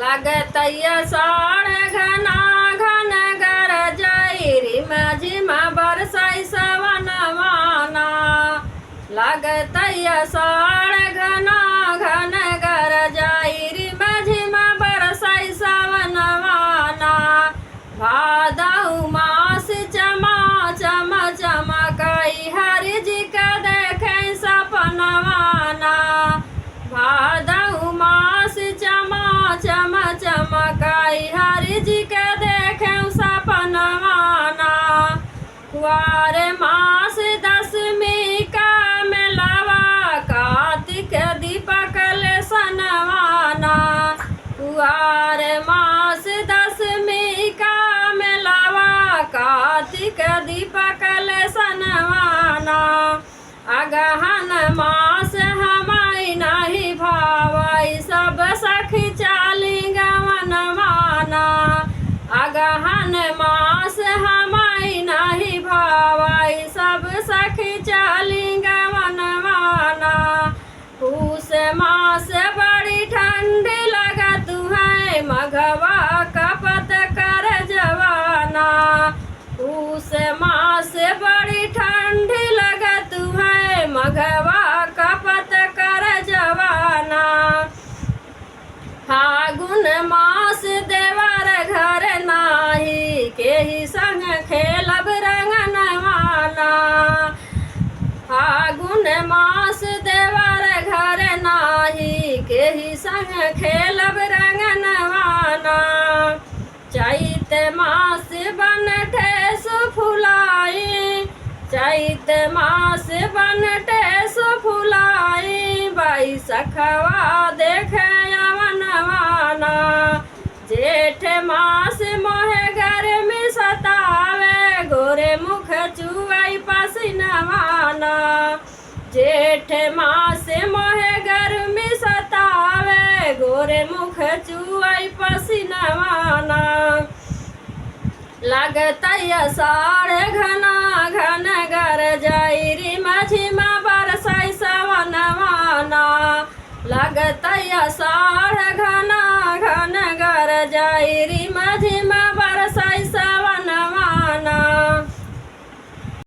लागतैया साढ़ घना घन गर जैरी मझिमा बरसाई सवनवाना। लागतैया साढ़ घना घन गर जैरी मझिमा बरसाई सवनवाना। भादौ मास चमा चम चमकई हरि जी का देखे सपनवाना। भादौ मास चमा चम चमकई हरि जी के देखे सपनवाना। कुआर मास दशमी का मेलावा कार्तिक दीपक ले सनवाना। कुआर मास दशमी का मेलावा कार्तिक दीपक ले सनवाना। अगहन मास हमाई नहीं भावई सब सखी चाली गवनवाना। अगहन मास हमाई नहीं भावई सब सखी चाली गवनवाना। पूस मास बड़ी ठंडी लगत है मघवा कपत कर जवाना। पूस मास बड़ी ठंडी लगत है मघवा कपत कर जवाना। फागुन मास देवर घर नाही केही संग खेलब रंगनवाना। फागुन मास देवर घर नाही केही संग खेलब रंगनवाना। चैत मास बनठे सुफुलाई चैत मास बनठे सुफुलाई। बैसखवा देखे अवनवाना। जेठ मास मोहे गर्मी सतावे गोरे मुख चुआई पसीनवाना। जेठ मास मोहे गर्मी सतावे गोरे मुख चुआई पसीनवाना। लागतैया साढ़ घना घन गर जैरी मझिमा बरसाई सवनवाना। लागतैया साढ़ घना घन गर जैरी मझिमा बरसाई सवनवाना।